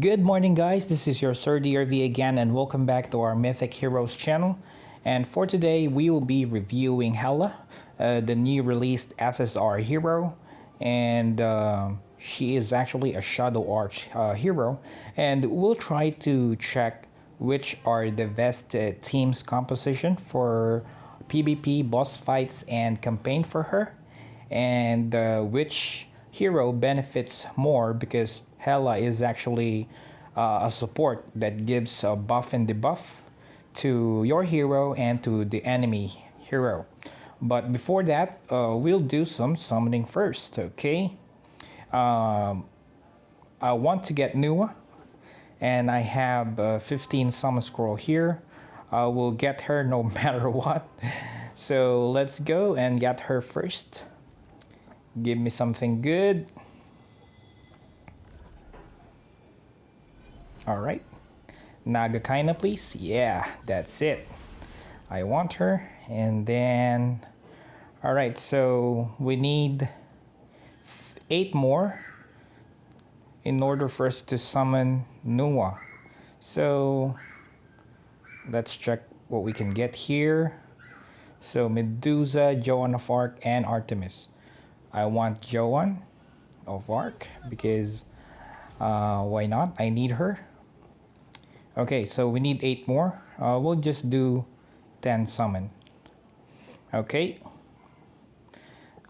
Good morning, guys. This is your Sir DRV again, and welcome back to our Mythic Heroes channel. And for today, we will be reviewing Hela, the new released SSR hero, and she is actually a Shadow Arch hero. And we'll try to check which are the best team's composition for PvP, boss fights, and campaign for her, and which hero benefits more because Hela is actually a support that gives a buff and debuff to your hero and to the enemy hero. But before that, we'll do some summoning first, okay? I want to get Nua, and I have 15 summon scroll here. I will get her no matter what. So let's go and get her first. Give me something good. Alright. Nagakaina, please. Yeah, that's it. I want her. And then... Alright, so we need 8 more in order for us to summon Nua. So let's check what we can get here. So Medusa, Joan of Arc, and Artemis. I want Joan of Arc because why not? I need her. Okay, so we need 8 more. We'll just do 10 summon. Okay.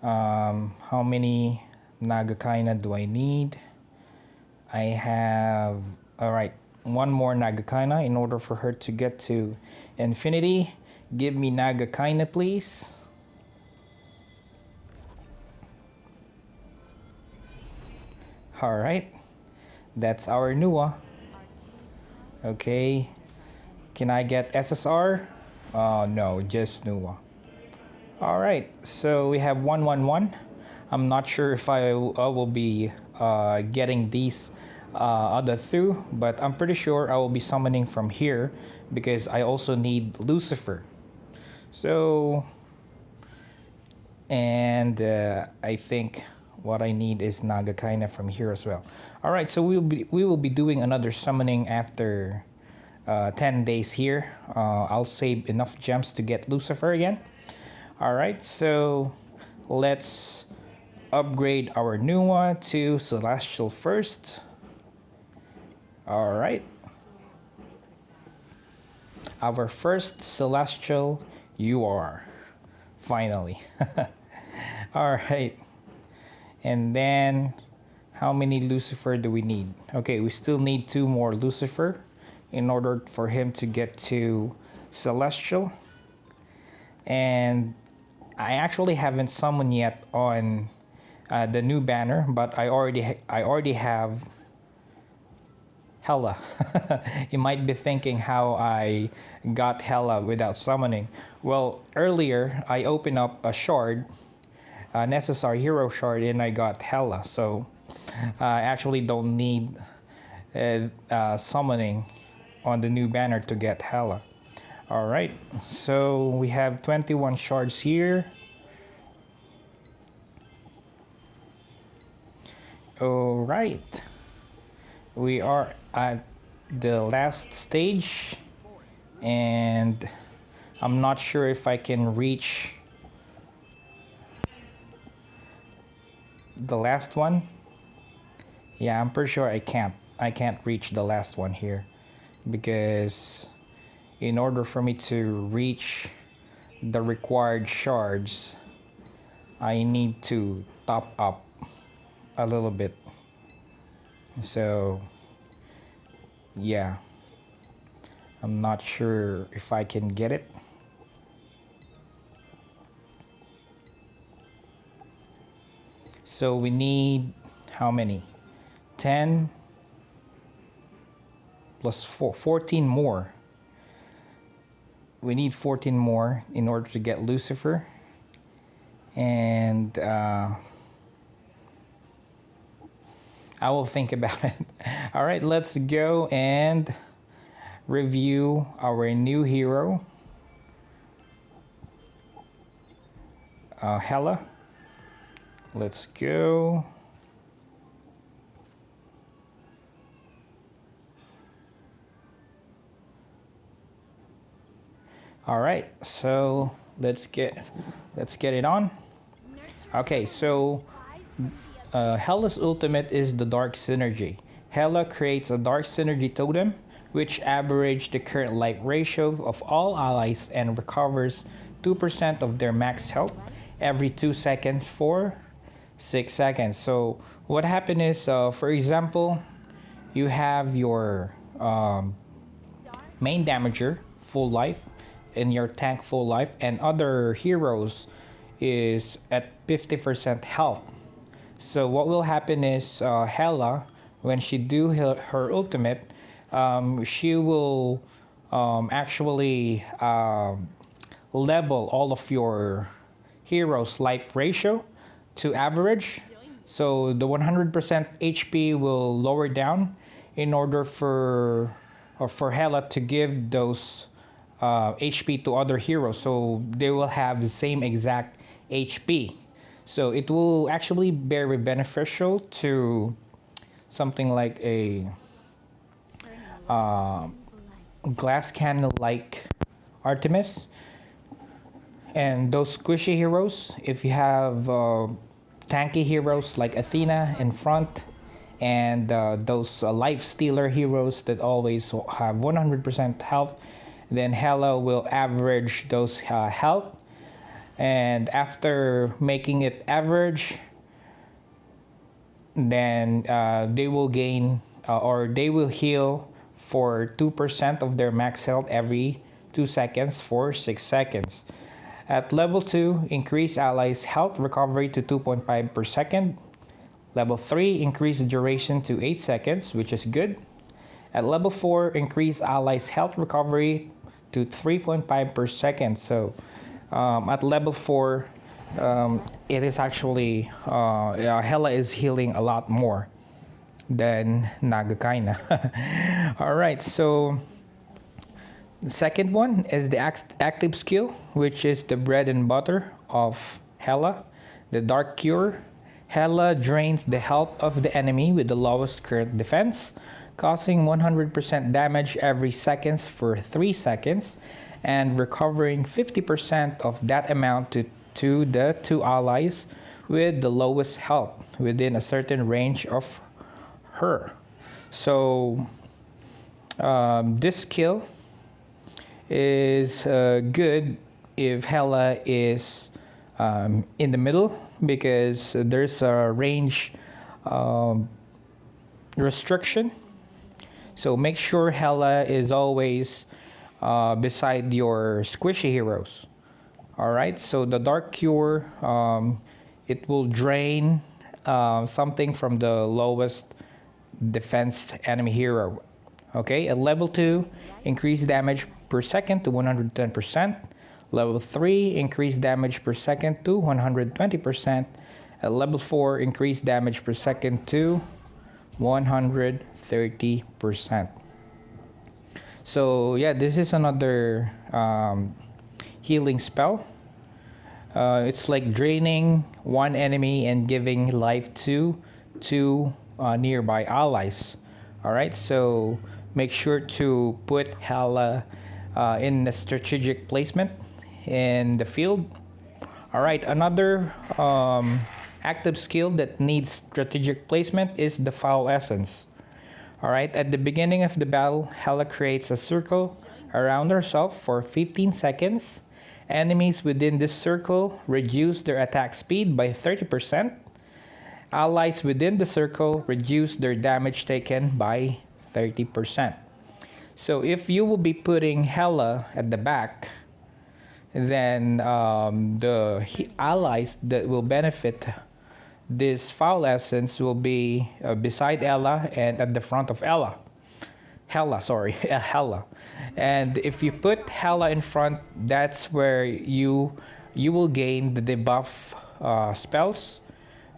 How many Nagakaina do I need? I have... Alright, 1 more Nagakaina in order for her to get to infinity. Give me Nagakaina, please. Alright, that's our Nua. Okay, can I get SSR? No, just Nua. Alright, so we have 111. I'm not sure if I will be getting these other through, but I'm pretty sure I will be summoning from here because I also need Lucifer. So, and I think what I need is Nagakaina from here as well. Alright, so we will be doing another summoning after 10 days here. I'll save enough gems to get Lucifer again. Alright, so let's upgrade our Nua to Celestial first. Alright. Our first Celestial you are. Finally. Alright. And then, how many Lucifer do we need? Okay, we still need 2 more Lucifer in order for him to get to Celestial. And I actually haven't summoned yet on the new banner, but I already have Hela. You might be thinking how I got Hela without summoning. Well, earlier I opened up a shard, a necessary hero shard, and I got Hela. So I actually don't need summoning on the new banner to get Hela. Alright, so we have 21 shards here. Alright, we are at the last stage, and I'm not sure if I can reach the last one. Yeah, I'm pretty sure I can't reach the last one here because in order for me to reach the required shards, I need to top up a little bit. So yeah, I'm not sure if I can get it. So we need how many? 10 plus 4, 14 more. We need 14 more in order to get Lucifer. And I will think about it. Alright, let's go and review our new hero, Hela. Let's go. All right, so let's get it on. Okay, so Hela's ultimate is the Dark Synergy. Hela creates a Dark Synergy totem, which averages the current life ratio of all allies and recovers 2% of their max health every 2 seconds for 6 seconds. So what happened is, for example, you have your main damager full life and your tank full life, and other heroes is at 50% health. So what will happen is, Hela, when she do her ultimate, she will actually level all of your heroes life ratio to average. So the 100% HP will lower down in order for Hela to give those HP to other heroes, so they will have the same exact HP. So it will actually very beneficial to something like a glass cannon like Artemis and those squishy heroes. If you have tanky heroes like Athena in front, and those life stealer heroes that always have 100% health, then Hela will average those health, and after making it average, then they will gain or they will heal for 2% of their max health every 2 seconds for 6 seconds. At level 2, increase allies' health recovery to 2.5 per second. Level 3, increase the duration to 8 seconds, which is good. At level 4, increase allies' health recovery to 3.5 per second. So at level 4, it is actually, Hela is healing a lot more than Nagakaina. Alright, so the second one is the active skill, which is the bread and butter of Hela, the Dark Cure. Hela drains the health of the enemy with the lowest current defense, causing 100% damage every seconds for 3 seconds, and recovering 50% of that amount to the 2 allies with the lowest health within a certain range of her. So this skill is good if Hela is in the middle, because there's a range restriction. So make sure Hela is always beside your squishy heroes. Alright, so the Dark Cure, it will drain something from the lowest defense enemy hero. Okay, at level 2, increase damage per second to 110%. Level 3, increase damage per second to 120%. At level 4, increase damage per second to 130%. So yeah, this is another healing spell. It's like draining one enemy and giving life to 2 nearby allies. Alright, so make sure to put Hela in the strategic placement in the field. Alright, another active skill that needs strategic placement is the Foul Essence. Alright, at the beginning of the battle, Hela creates a circle around herself for 15 seconds. Enemies within this circle reduce their attack speed by 30%. Allies within the circle reduce their damage taken by 30%. So if you will be putting Hela at the back, then the allies that will benefit this Foul Essence will be beside Hela and at the front of Hela. Hela. And if you put Hela in front, that's where you will gain the debuff spells,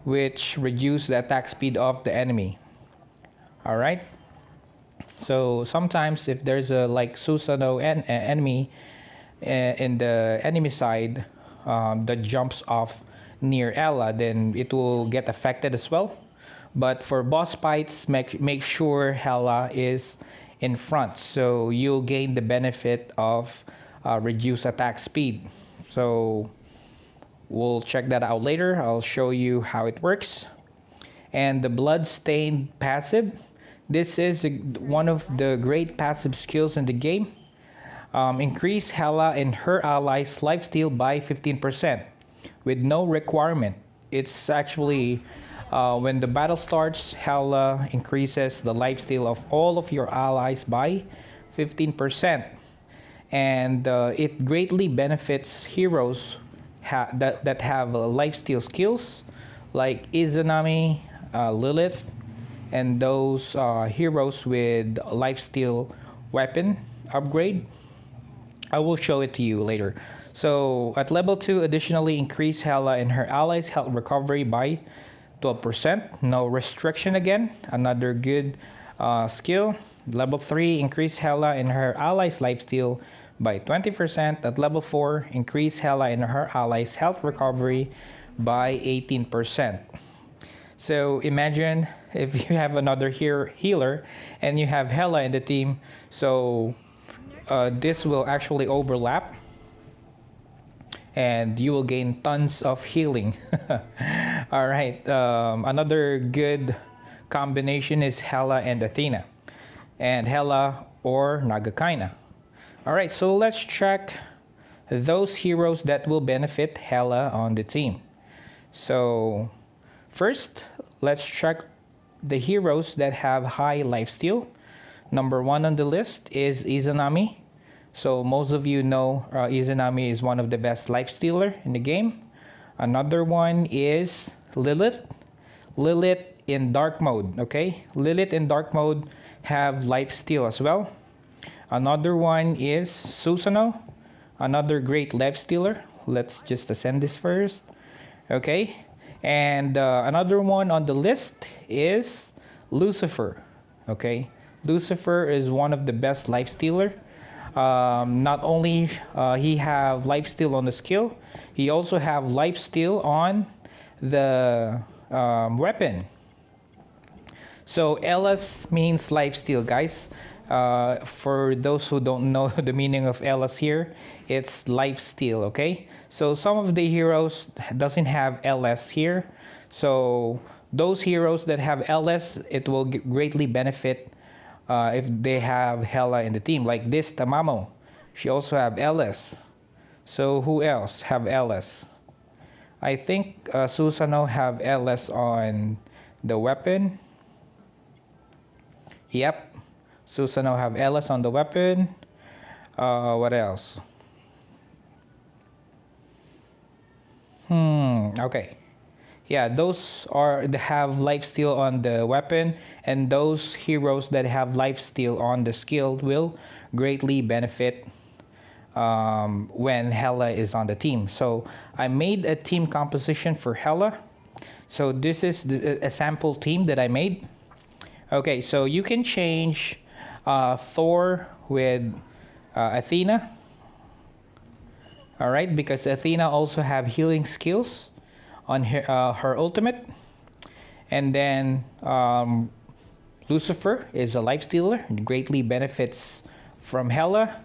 which reduce the attack speed of the enemy. Alright? So sometimes if there's a like Susanoo enemy in the enemy side that jumps off near Hela, then it will get affected as well. But for boss fights, make sure Hela is in front, so you'll gain the benefit of reduce attack speed. So we'll check that out later. I'll show you how it works. And the Bloodstained passive. This is one of the great passive skills in the game. Increase Hela and her allies' lifesteal by 15% with no requirement. It's actually when the battle starts, Hela increases the lifesteal of all of your allies by 15%. And it greatly benefits heroes that have lifesteal skills like Izanami, Lilith, and those heroes with lifesteal weapon upgrade. I will show it to you later. So at level 2, additionally increase Hela and her allies' health recovery by 12%. No restriction again. Another good skill. Level 3, increase Hela and her allies' lifesteal by 20%. At level 4, increase Hela and her allies' health recovery by 18%. So imagine if you have another healer and you have Hela in the team. So this will actually overlap and you will gain tons of healing. All right, another good combination is Hela and Athena, and Hela or Nagakaina. All right, so let's check those heroes that will benefit Hela on the team. So first, let's check the heroes that have high lifesteal. Number 1 on the list is Izanami. So most of you know Izanami is one of the best lifestealer in the game. Another one is Lilith. Lilith in dark mode, okay? Lilith in dark mode have lifesteal as well. Another one is Susanoo, another great lifestealer. Let's just ascend this first, okay? And another one on the list is Lucifer, okay? Lucifer is one of the best lifestealer. Not only he have lifesteal on the skill, he also have lifesteal on the weapon. So LS means lifesteal, guys. For those who don't know the meaning of LS here, it's lifesteal, okay? So some of the heroes doesn't have LS here. So those heroes that have LS, it will greatly benefit if they have Hela in the team. Like this Tamamo, she also have LS. So who else have LS? I think Susanoo have LS on the weapon. Yep, Susanoo have LS on the weapon. What else? Okay. Yeah, those are that have lifesteal on the weapon, and those heroes that have lifesteal on the skill will greatly benefit when Hela is on the team. So I made a team composition for Hela. So this is a sample team that I made. Okay, so you can change Thor with Athena. All right, because Athena also have healing skills on her ultimate. And then Lucifer is a lifestealer, greatly benefits from Hela,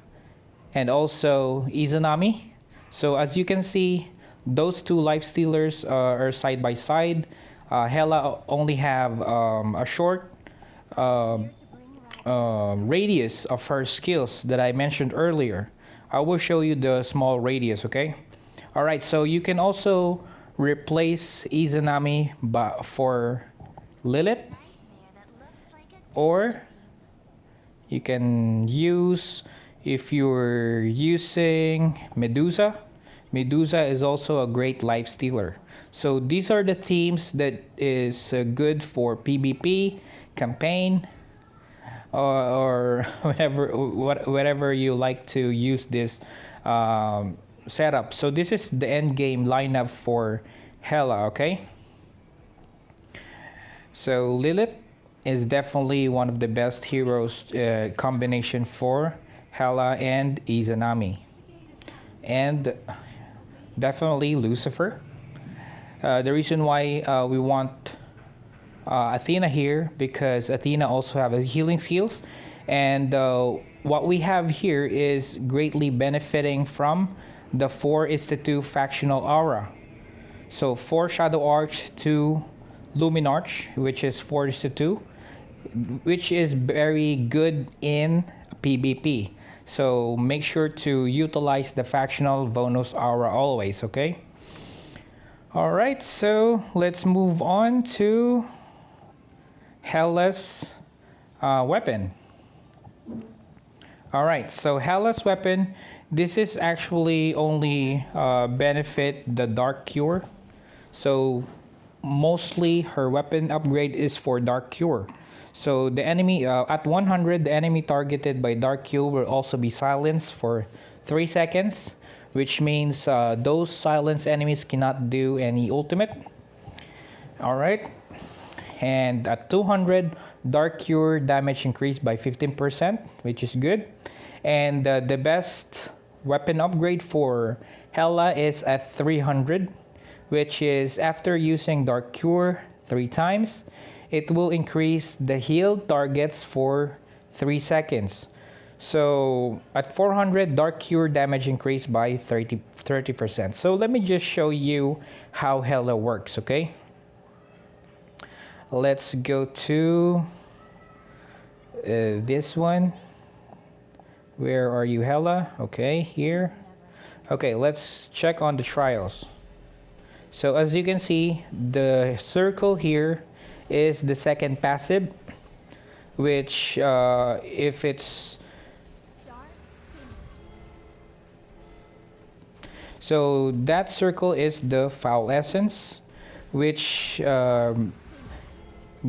and also Izanami. So as you can see, those two lifestealers are side by side. Hela only have a short radius of her skills that I mentioned earlier. I will show you the small radius, okay? All right, so you can also replace Izanami for Lilith, or you can use, if you're using Medusa. Medusa is also a great lifestealer. So these are the teams that is good for PvP, campaign, or whatever you like to use this setup. So this is the end game lineup for Hela, okay? So Lilith is definitely one of the best heroes combination for Hela and Izanami. And definitely Lucifer. The reason why we want Athena here, because Athena also have a healing skills, And what we have here is greatly benefiting from the 4:2 factional aura. So 4 Shadow Arch, 2 Luminarch, which is 4:2, which is very good in PvP. So make sure to utilize the factional bonus aura always, okay? Alright, so let's move on to Hela's weapon. Alright, so Hela's weapon, this is actually only benefit the Dark Cure. So mostly her weapon upgrade is for Dark Cure. So the enemy, at 100, the enemy targeted by Dark Cure will also be silenced for 3 seconds, which means those silenced enemies cannot do any ultimate. Alright, and at 200, Dark Cure damage increased by 15%, which is good. And the best weapon upgrade for Hela is at 300, which is after using Dark Cure 3 times, it will increase the healed targets for 3 seconds. So at 400, Dark Cure damage increased by 30%. So let me just show you how Hela works, okay? Let's go to this one. Where are you, Hela? Okay, here. Okay, let's check on the trials. So as you can see, the circle here is the second passive, which if it's... So that circle is the Foul Essence, which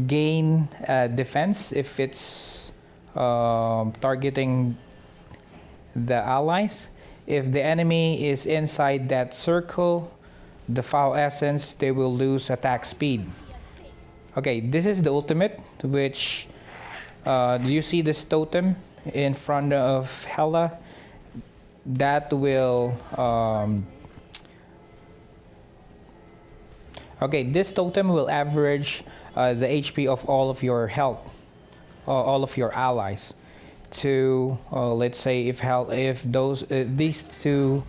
gain defense if it's targeting the allies. If the enemy is inside that circle, the Foul Essence, they will lose attack speed. Okay, this is the ultimate, which do you see this totem in front of Hela? That will okay, this totem will average the HP of all of your health, all of your allies. To let's say if these two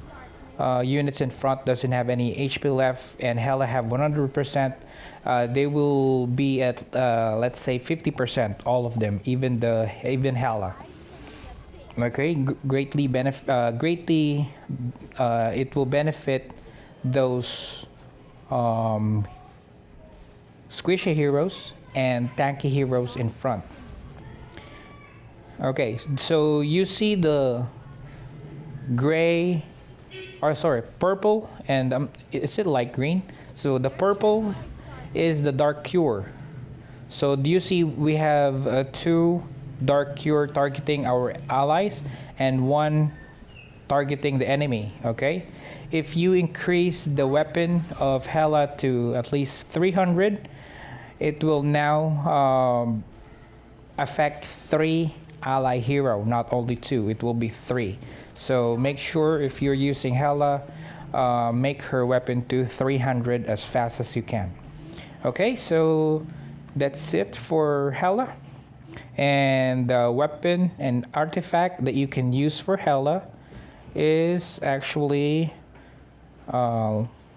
units in front doesn't have any HP left and Hela have 100%, they will be at let's say 50%, all of them, even Hela. Okay, greatly it will benefit those squishy heroes and tanky heroes in front. Okay, so you see the gray, or sorry, purple, and is it light green? So the purple is the Dark Cure. So do you see we have 2 Dark Cure targeting our allies and 1 targeting the enemy, okay? If you increase the weapon of Hela to at least 300, it will now affect 3 ally hero, not only 2, it will be 3. So make sure if you're using Hela, make her weapon to 300 as fast as you can. Okay, so that's it for Hela. And the weapon and artifact that you can use for Hela is actually,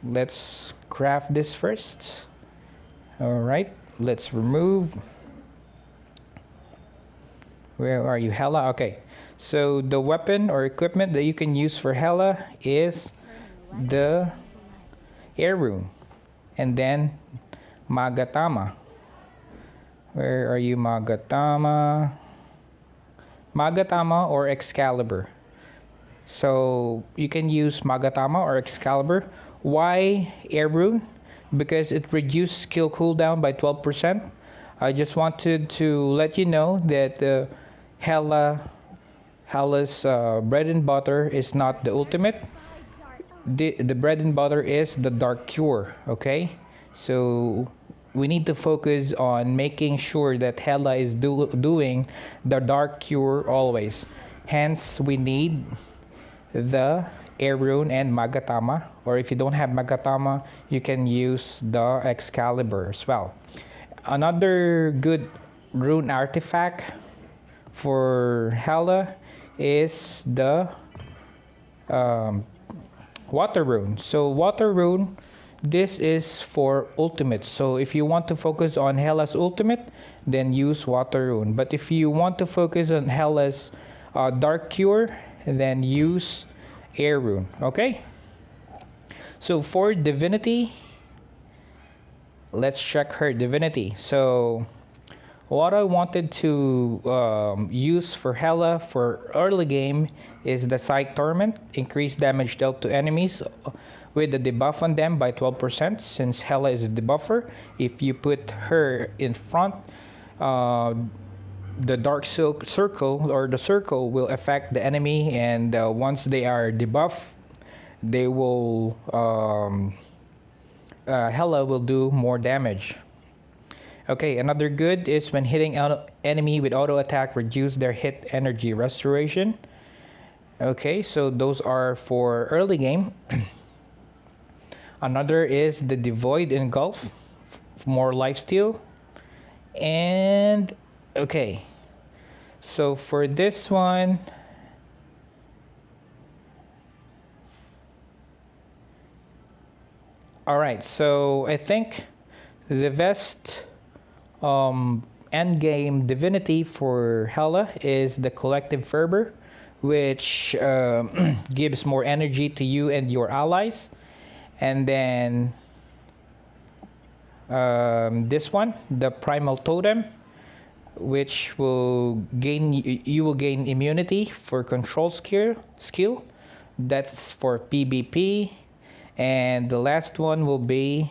let's craft this first. Alright, let's remove. Where are you, Hela? Okay, so the weapon or equipment that you can use for Hela is the Air Rune, and then Magatama. Where are you, Magatama? Magatama or Excalibur. So you can use Magatama or Excalibur. Why Air Rune? Because it reduces skill cooldown by 12%. I just wanted to let you know that Hela's bread and butter is not the ultimate. The bread and butter is the Dark Cure, okay? So we need to focus on making sure that Hela is doing the Dark Cure always. Hence, we need the Air Rune and Magatama. Or if you don't have Magatama, you can use the Excalibur as well. Another good rune artifact for Hela is the Water Rune. So Water Rune, this is for ultimate. So if you want to focus on Hela's ultimate, then use Water Rune. But if you want to focus on Hela's Dark Cure, then use Air Rune. Okay? So for Divinity, let's check her Divinity. So what I wanted to use for Hela for early game is the Psych Torment. Increase damage dealt to enemies with the debuff on them by 12%. Since Hela is a debuffer, if you put her in front, the dark circle or the circle will affect the enemy, and once they are debuffed, they will Hela will do more damage. Okay, another good is when hitting enemy with auto attack, reduce their hit energy restoration. Okay, so those are for early game. Another is the Devoid Engulf, more lifesteal. And okay, so for this one, all right, so I think the best end game divinity for Hela is the Collective Fervor, which gives more energy to you and your allies. And then this one, the Primal Totem, which will gain you will gain immunity for control skill. That's for PvP. And the last one will be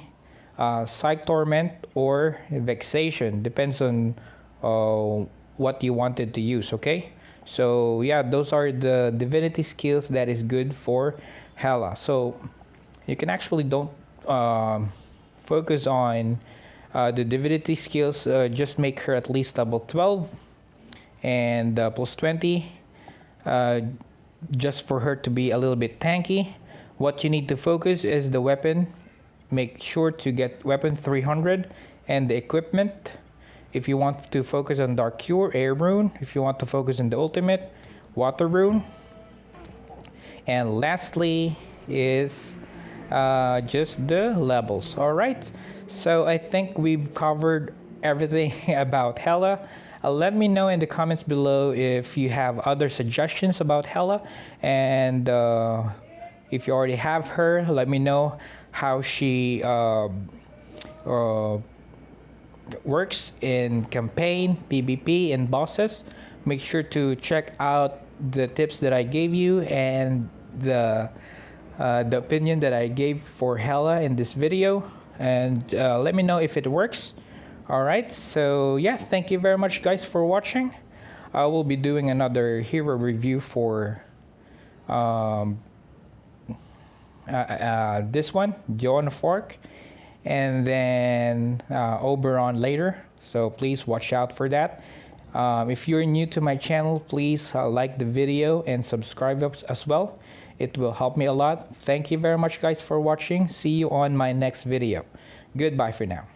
Psych Torment or Vexation. Depends on what you wanted to use, okay? So yeah, those are the divinity skills that is good for Hela. So you can actually don't focus on the divinity skills. Just make her at least level 12 and plus 20 just for her to be a little bit tanky. What you need to focus is the weapon. Make sure to get weapon 300 and the equipment. If you want to focus on Dark Cure, Air Rune. If you want to focus on the ultimate, Water Rune. And lastly is just the levels. All right, so I think we've covered everything about Hela. Let me know in the comments below if you have other suggestions about Hela, and if you already have her, let me know how she works in campaign, PvP, and bosses. Make sure to check out the tips that I gave you and the opinion that I gave for Hela in this video, and let me know if it works. All right, so yeah, thank you very much guys for watching. I will be doing another hero review for this one, Joan of Arc, and then Oberon later, so please watch out for that. If you're new to my channel, please like the video and subscribe as well. It will help me a lot. Thank you very much guys for watching. See you on my next video. Goodbye for now.